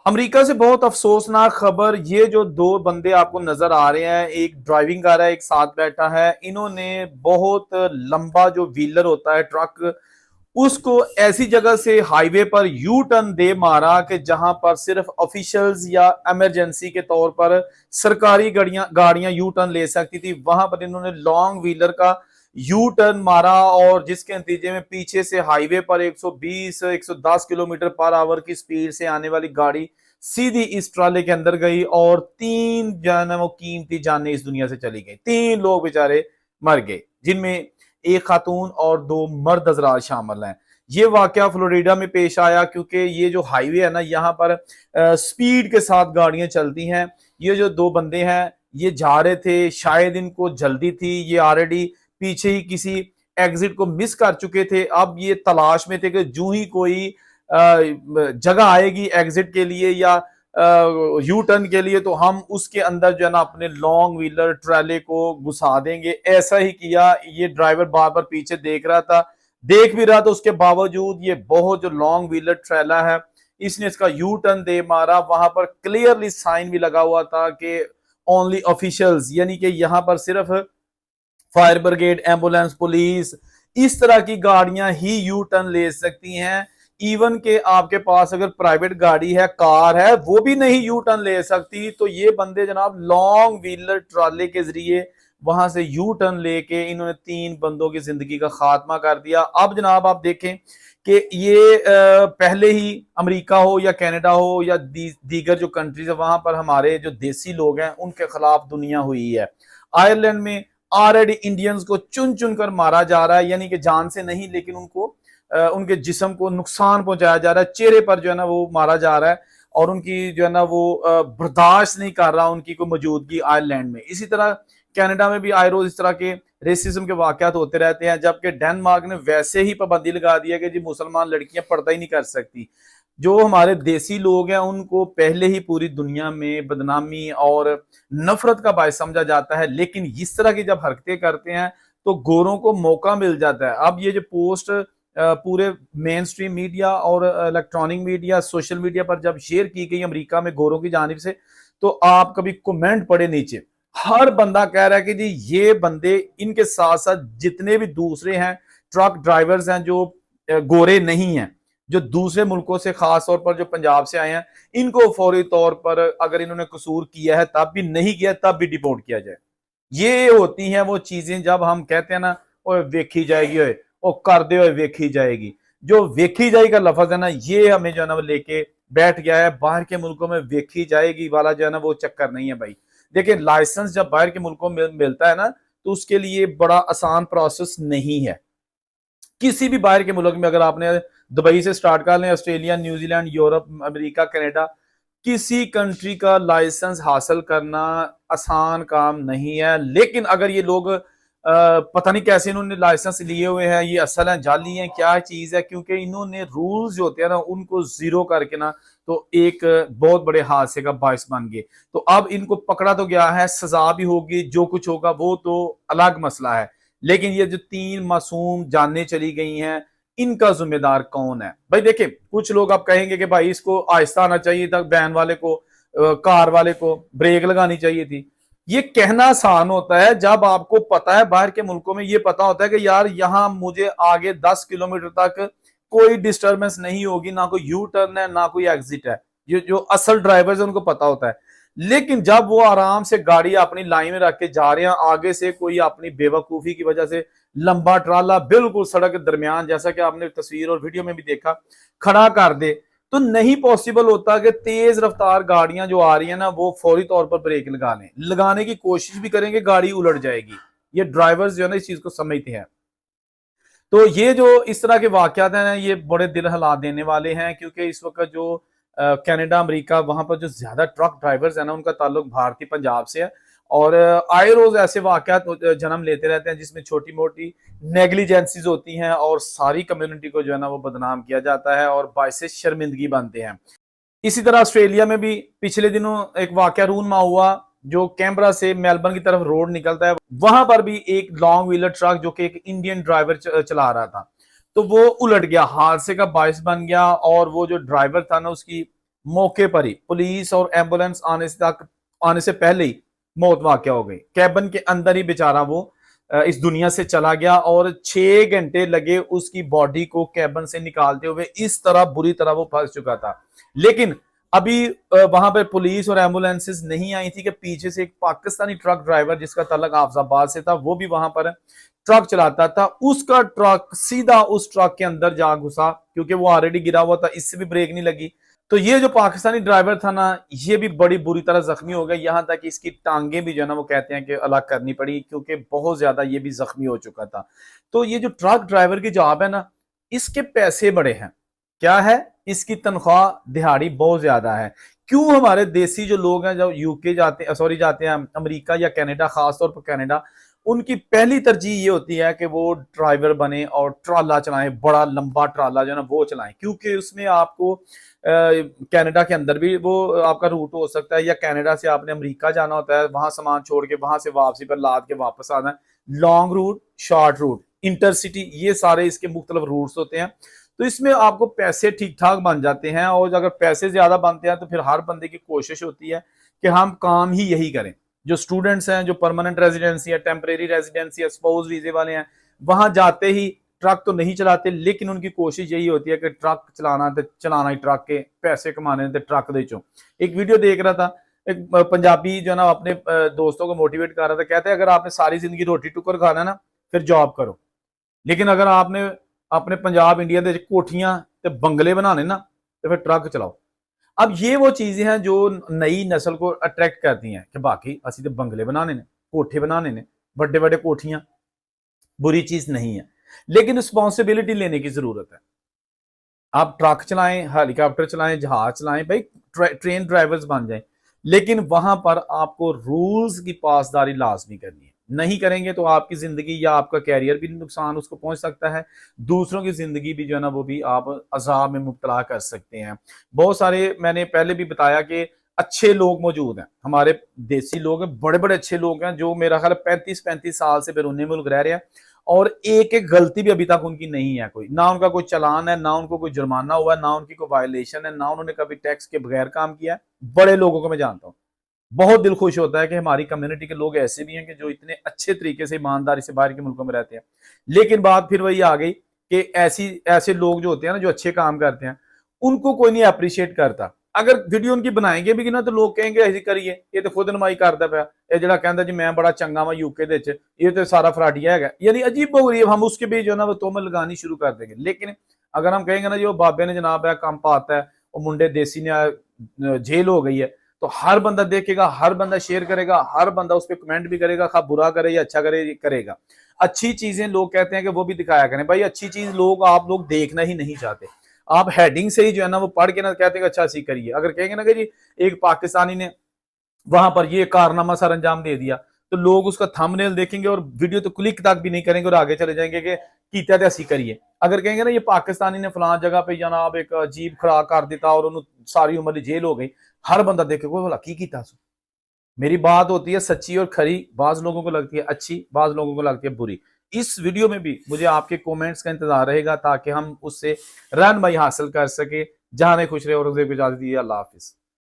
America से बहुत अफसोसनाक खबर। ये जो दो बंदे आपको नजर आ रहे हैं, एक ड्राइविंग कर रहा है, एक साथ बैठा है। इन्होंने बहुत लंबा जो व्हीलर होता है ट्रक, उसको ऐसी जगह से हाईवे पर यू टर्न दे मारा कि जहां पर सिर्फ ऑफिशियल्स या इमरजेंसी के तौर पर सरकारी गाड़ियां गाड़ियां यू टर्न ले सकती थी, वहां पर इन्होंने लॉन्ग व्हीलर का यू टर्न मारा और जिसके नतीजे में पीछे से हाईवे पर 120 110 किलोमीटर पर आवर की स्पीड से आने वाली गाड़ी सीधी इस ट्राले के अंदर गई और तीन जान वो कीमती जानें इस दुनिया से चली गई। तीन लोग बेचारे मर गए, जिनमें एक खातून और दो मर्द हजरात शामिल हैं। ये वाकया फ्लोरिडा में पेश आया क्योंकि ये जो हाईवे है ना, यहाँ पर स्पीड के साथ गाड़ियां चलती हैं। ये जो दो बंदे हैं ये जा रहे थे, शायद इनको जल्दी थी, ये ऑलरेडी पीछे ही किसी एग्जिट को मिस कर चुके थे। अब ये तलाश में थे कि जूं ही कोई जगह आएगी एग्जिट के लिए या यू टर्न के लिए, तो हम उसके अंदर जो है ना अपने लॉन्ग व्हीलर ट्रैले को घुसा देंगे। ऐसा ही किया। ये ड्राइवर बार बार पीछे देख रहा था, देख भी रहा था, उसके बावजूद ये बहुत जो लॉन्ग व्हीलर ट्रैला है इसने इसका यू टर्न दे मारा। वहां पर क्लियरली साइन भी लगा हुआ था कि ओनली ऑफिशियल्स, यानी कि यहाँ पर सिर्फ फायर ब्रिगेड, एम्बुलेंस, पुलिस, इस तरह की गाड़ियां ही यू टर्न ले सकती हैं। इवन के आपके पास अगर प्राइवेट गाड़ी है, कार है, वो भी नहीं यू टर्न ले सकती। तो ये बंदे जनाब लॉन्ग व्हीलर ट्राले के जरिए वहां से यू टर्न लेके इन्होंने तीन बंदों की जिंदगी का खात्मा कर दिया। अब जनाब आप देखें कि ये पहले ही अमेरिका हो या कनाडा हो या दीगर जो कंट्रीज है, वहां पर हमारे जो देसी लोग हैं उनके खिलाफ दुनिया हुई है। आयरलैंड में ऑलरेडी इंडियंस को चुन चुन कर मारा जा रहा है, यानी कि जान से नहीं लेकिन उनको उनके जिस्म को नुकसान पहुंचाया जा रहा है, चेहरे पर जो है ना वो मारा जा रहा है और उनकी जो है ना वो बर्दाश्त नहीं कर रहा उनकी कोई मौजूदगी आयरलैंड में। इसी तरह कनाडा में भी आए रोज इस तरह के रेसिज्म के वाकयात होते रहते हैं, जबकि डेनमार्क ने वैसे ही पाबंदी लगा दी है कि जी मुसलमान लड़कियां पर्दा ही नहीं कर सकती। जो हमारे देसी लोग हैं उनको पहले ही पूरी दुनिया में बदनामी और नफरत का बायस समझा जाता है, लेकिन इस तरह की जब हरकतें करते हैं तो गोरों को मौका मिल जाता है। अब ये जो पोस्ट पूरे मेन स्ट्रीम मीडिया और इलेक्ट्रॉनिक मीडिया, सोशल मीडिया पर जब शेयर की गई अमेरिका में गोरों की जानिब से, तो आप कभी कमेंट पढ़े नीचे, हर बंदा कह रहा है कि जी ये बंदे, इनके साथ साथ जितने भी दूसरे हैं ट्रक ड्राइवर्स हैं जो गोरे नहीं हैं, जो दूसरे मुल्कों से, खास तौर पर जो पंजाब से आए हैं, इनको फौरी तौर पर अगर इन्होंने कसूर किया है तब भी, नहीं किया तब भी डिपोर्ट किया जाए। ये होती हैं वो चीजें जब हम कहते हैं ना ओए वेखी जाएगी, ओए ओ कर दे, ओए वेखी जाएगी। जो वेखी जाएगी का लफज है ना, ये हमें जो है ना वो लेके बैठ गया है। बाहर के मुल्कों में वेखी जाएगी वाला जो है ना वो चक्कर नहीं है भाई। देखिए लाइसेंस जब बाहर के मुल्कों में मिलता है ना, तो उसके लिए बड़ा आसान प्रोसेस नहीं है। किसी भी बाहर के मुल्क में अगर आपने दुबई से स्टार्ट कर लें, Australia, New Zealand, Europe, America, Canada, किसी कंट्री का लाइसेंस हासिल करना आसान काम नहीं है। लेकिन अगर ये लोग पता नहीं कैसे इन्होंने लाइसेंस लिए हुए हैं, ये असल है जाली है क्या चीज है, क्योंकि इन्होंने रूल्स जो होते हैं ना उनको जीरो करके ना तो एक बहुत बड़े हादसे का बायस बन गए। तो अब इनको पकड़ा तो गया है, सजा भी होगी, जो कुछ होगा वो तो अलग मसला है। लेकिन ये जो तीन मासूम जानें चली गई हैं, इनका जिम्मेदार कौन है भाई? देखिए कुछ लोग आप कहेंगे कि भाई इसको आहिस्ता आना चाहिए था, बैन वाले को, कार वाले को ब्रेक लगानी चाहिए थी। ये कहना आसान होता है जब आपको पता है, बाहर के मुल्कों में ये पता होता है कि यार यहाँ मुझे आगे 10 किलोमीटर तक कोई डिस्टरबेंस नहीं होगी, ना कोई यू टर्न है ना कोई एग्जिट है। ये जो असल ड्राइवर्स है उनको पता होता है। लेकिन जब वो आराम से गाड़ी अपनी लाइन में रख के जा रहे हैं, आगे से कोई अपनी बेवकूफी की वजह से लंबा ट्राला बिल्कुल सड़क के दरमियान, जैसा कि आपने तस्वीर और वीडियो में भी देखा, खड़ा कर दे, तो नहीं पॉसिबल होता कि तेज रफ्तार गाड़ियां जो आ रही है ना वो फौरी तौर पर ब्रेक लगा लें। लगाने की कोशिश भी करेंगे, गाड़ी उलट जाएगी। ये ड्राइवर्स जो है ना इस चीज को समझते हैं। तो ये जो इस तरह के वाकयात हैं ये बड़े दिल हिला देने वाले हैं, क्योंकि इस वक्त जो कनाडा, अमेरिका, वहां पर जो ज्यादा ट्रक ड्राइवर्स है ना उनका ताल्लुक भारतीय पंजाब से है। और आए रोज ऐसे वाकयात जन्म लेते रहते हैं जिसमें छोटी मोटी नेग्लिजेंसीज होती हैं और सारी कम्युनिटी को जो है ना वो बदनाम किया जाता है और बायसे शर्मिंदगी बनते हैं। इसी तरह ऑस्ट्रेलिया में भी पिछले दिनों एक वाकया रूनमा हुआ, जो कैनबरा से मेलबर्न की तरफ रोड निकलता है, वहां पर भी एक लॉन्ग व्हीलर ट्रक जो कि एक इंडियन ड्राइवर चला रहा था, तो वो उलट गया, हादसे का बायस बन गया। और वो जो ड्राइवर था ना उसकी मौके पर ही पुलिस और एम्बुलेंस आने से पहले ही मौत वाकया हो गई। कैबिन के अंदर ही बेचारा वो इस दुनिया से चला गया और 6 घंटे लगे उसकी बॉडी को कैबिन से निकालते हुए। इस तरह बुरी तरह वो फंस चुका था। लेकिन अभी वहां पर पुलिस और एम्बुलेंसेस नहीं आई थी कि पीछे से एक पाकिस्तानी ट्रक ड्राइवर जिसका तल्लक हाफिजाबाद से था, वो भी वहां पर ट्रक चलाता था। उसका ट्रक सीधा उस ट्रक के अंदर जा घुसा क्योंकि वो ऑलरेडी गिरा हुआ था, इससे भी ब्रेक नहीं लगी। तो ये जो पाकिस्तानी ड्राइवर था ना, ये भी बड़ी बुरी तरह जख्मी हो गया, यहां तक कि इसकी टांगे भी जो है ना वो कहते हैं कि अलग करनी पड़ी क्योंकि बहुत ज्यादा ये भी जख्मी हो चुका था। तो ये जो ट्रक ड्राइवर की जॉब है ना, इसके पैसे बड़े हैं। क्या है? इसकी तनख्वाह दिहाड़ी बहुत ज्यादा है। क्यों हमारे देसी जो लोग हैं, जो यूके जाते हैं अमेरिका या कनाडा, खासतौर पर कनाडा, उनकी पहली तरजीह ये होती है कि वो ड्राइवर बने और ट्राला चलाएं, बड़ा लंबा ट्राला जो है ना वो चलाएं, क्योंकि उसमें आपको कनाडा के अंदर भी वो आपका रूट हो सकता है, या कनाडा से आपने अमेरिका जाना होता है, वहां सामान छोड़ के वहां से वापसी पर लाद के वापस आना है। Long route, short route, intercity, ये सारे इसके मुख्तलिफ रूट्स होते हैं। तो इसमें आपको पैसे ठीक ठाक बन जाते हैं, और अगर पैसे ज्यादा बनते हैं तो फिर हर बंदे की कोशिश होती है कि हम काम ही यही करें। जो स्टूडेंट्स हैं, जो परमानेंट रेजिडेंसी है, टेम्परेरी रेजिडेंसी है, स्पाउस वीजे वाले हैं, वहां जाते ही ट्रक तो नहीं चलाते, लेकिन उनकी कोशिश यही होती है कि ट्रक चलाना तो चलाना ही, ट्रक के पैसे कमाने तो ट्रक दे चो। एक वीडियो देख रहा था, एक पंजाबी जो ना अपने दोस्तों को मोटिवेट कर रहा था, कहते हैं अगर आपने सारी जिंदगी रोटी टुकर खाना ना, फिर जॉब करो, लेकिन अगर आपने अपने पंजाब इंडिया के कोठियां ते बंगले बनाने ना, तो फिर ट्रक चलाओ। अब ये वो चीजें हैं जो नई नस्ल को अट्रैक्ट करती हैं कि बाकी असि तो बंगले बनाने ने, कोठे बनाने ने, बड़े बड़े कोठियां, बुरी चीज नहीं है, लेकिन रिस्पॉन्सिबिलिटी लेने की जरूरत है। आप ट्रक चलाएं, हेलीकॉप्टर चलाएं, जहाज चलाएं, भाई ट्रेन ड्राइवर्स बन जाएं, लेकिन वहां पर आपको रूल्स की पासदारी लाजमी करनी है। नहीं करेंगे तो आपकी जिंदगी या आपका कैरियर भी नुकसान उसको पहुंच सकता है, दूसरों की जिंदगी भी जो है ना वो भी आप अजाब में मुब्तला कर सकते हैं। बहुत सारे, मैंने पहले भी बताया कि अच्छे लोग मौजूद हैं, हमारे देसी लोग हैं, बड़े बड़े अच्छे लोग हैं, जो मेरा ख्याल 35-35 साल से बैरून मुल्क रह रहे हैं, और एक एक गलती भी अभी तक उनकी नहीं है, कोई ना उनका कोई चालान है, ना उनको कोई जुर्माना हुआ है, ना उनकी कोई वायलेशन है, ना उन्होंने कभी टैक्स के बगैर काम किया है। बड़े लोगों को मैं जानता हूँ। बहुत दिल खुश होता है कि हमारी कम्युनिटी के लोग ऐसे भी हैं कि जो इतने अच्छे तरीके से ईमानदारी से बाहर के मुल्कों में रहते हैं। लेकिन बात फिर वही आ गई कि ऐसे लोग जो होते हैं ना, जो अच्छे काम करते हैं, उनको कोई नहीं अप्रिशिएट करता। अगर वीडियो उनकी बनाएंगे भी ना, तो लोग कहेंगे ऐसी करिए, ये तो खुद नमाई करता पाया, ये जरा कहता जी मैं बड़ा चंगा वा यूके दे च, ये तो सारा फराडिया है, यानी अजीबोगरीब हम उसके भी जो ना वो तोहमत लगानी शुरू कर देंगे। लेकिन अगर हम कहेंगे ना जी वो बाबे ने जनाब है काम पाता है, वो मुंडे देसी ने जेल हो गई है, तो हर बंदा देखेगा, हर बंदा शेयर करेगा, हर बंदा उस पर कमेंट भी करेगा, खा बुरा करे या अच्छा करे, करेगा। अच्छी चीजें लोग कहते हैं कि वो भी दिखाया करें, भाई अच्छी चीज आप लोग देखना ही नहीं चाहते। आप हेडिंग से ही जो है ना वो पढ़ के ना कहते हैं अच्छा सी करिए। अगर कहेंगे ना कि जी एक पाकिस्तानी ने वहां पर ये कारनामा सर अंजाम दे दिया, तो लोग उसका थंबनेल देखेंगे और वीडियो तो क्लिक तक भी नहीं करेंगे और आगे चले जाएंगे कि कीता ते असी करिए। अगर कहेंगे ना ये पाकिस्तानी ने फलां जगह पे जनाब एक अजीब खड़ा कर दिता और उन्होंने सारी उम्र जेल हो गई, हर बंदा देखे कोई बोला की कीता। मेरी बात होती है सच्ची और खरी, बाज लोगों को लगती है अच्छी, बाज लोगों को लगती है बुरी। इस वीडियो में भी मुझे आपके कमेंट्स का इंतजार रहेगा ताकि हम उससे रहनुमाई हासिल कर सके। जहां खुश रहे और इजाजत दीजिए। अल्लाह हाफिज।